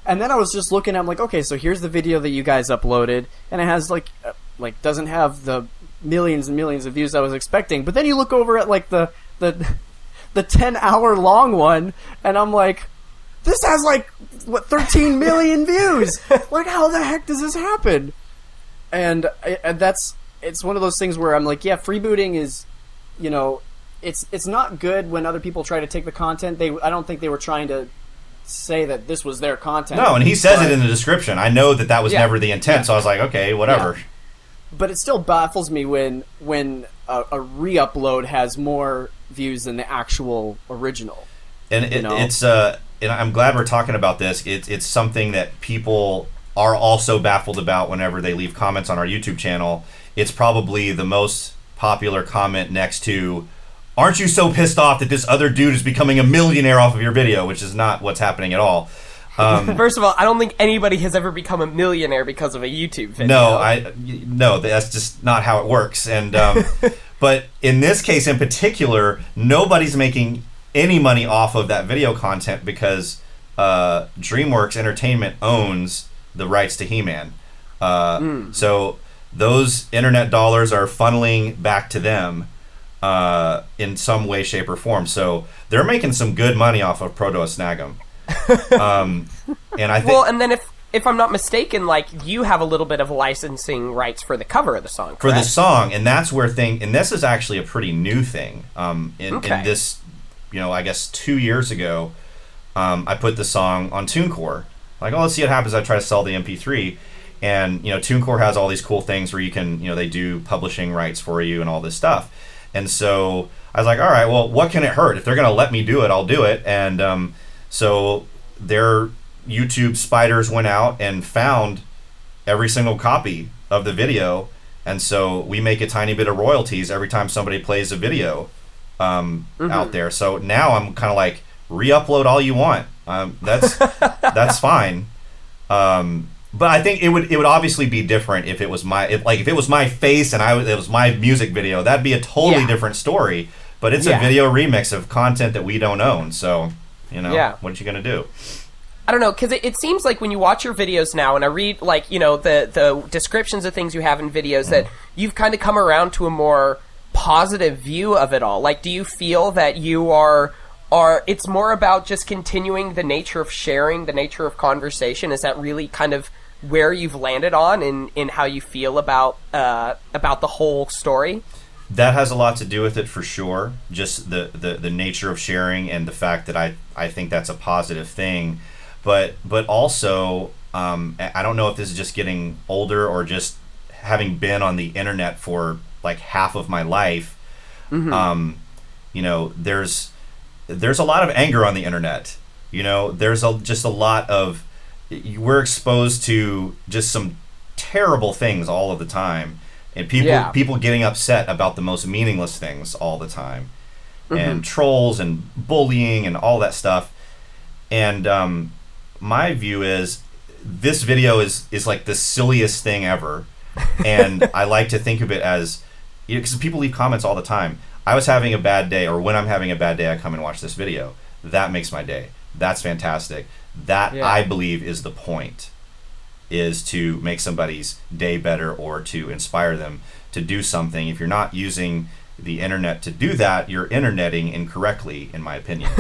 And then I was just looking, I'm like, okay, so here's the video that you guys uploaded, and it has like doesn't have the millions and millions of views I was expecting. But then you look over at like the 10-hour long one, and I'm like, this has like 13 million views. Like, how the heck does this happen? And it's one of those things where I'm like, yeah, freebooting is, you know, it's not good when other people try to take the content. I don't think they were trying to say that this was their content. No, and he says it in the description. I know that was never the intent, so I was like, okay, whatever. Yeah. But it still baffles me when a re-upload has more views than the actual original. And it's and I'm glad we're talking about this. It's something that people are also baffled about whenever they leave comments on our YouTube channel. It's probably the most popular comment next to, "Aren't you so pissed off that this other dude is becoming a millionaire off of your video?" Which is not what's happening at all. First of all, I don't think anybody has ever become a millionaire because of a YouTube video. No, that's just not how it works. And but in this case in particular, nobody's making any money off of that video content because DreamWorks Entertainment owns the rights to He-Man. So those internet dollars are funneling back to them in some way, shape, or form. So they're making some good money off of Proto Snag'em. And I think, well, and then if I'm not mistaken, like, you have a little bit of licensing rights for the cover of the song, correct? For the song, and that's where and this is actually a pretty new thing. In this, you know, I guess 2 years ago, I put the song on TuneCore. Like, oh, let's see what happens. I try to sell the MP3, and you know, TuneCore has all these cool things where you can, you know, they do publishing rights for you and all this stuff. And so I was like, all right, well, what can it hurt? If they're going to let me do it, I'll do it. And so their YouTube spiders went out and found every single copy of the video, and so we make a tiny bit of royalties every time somebody plays a video out there. So now I'm kind of like, re-upload all you want. That's fine. But I think it would obviously be different if it was if it was my face and it was my music video. That'd be a totally different story. But it's a video remix of content that we don't own. So, you know, what are you gonna do? I don't know, because it seems like when you watch your videos now, and I read, like, you know, the descriptions of things you have in videos, that you've kind of come around to a more positive view of it all. Like, do you feel that you are it's more about just continuing the nature of sharing, the nature of conversation? Is that really kind of where you've landed on in how you feel about the whole story? That has a lot to do with it, for sure. Just the nature of sharing, and the fact that I think that's a positive thing. But also, I don't know if this is just getting older or just having been on the internet for like half of my life. You know, there's a lot of anger on the internet. You know, there's just a lot of, we're exposed to just some terrible things all of the time, and people getting upset about the most meaningless things all the time, and trolls and bullying and all that stuff. And my view is, this video is like the silliest thing ever, and I like to think of it as, because people leave comments all the time. I was having a bad day, or when I'm having a bad day, I come and watch this video. That makes my day. That's fantastic. That, I believe, is the point, is to make somebody's day better or to inspire them to do something. If you're not using the internet to do that, you're interneting incorrectly, in my opinion.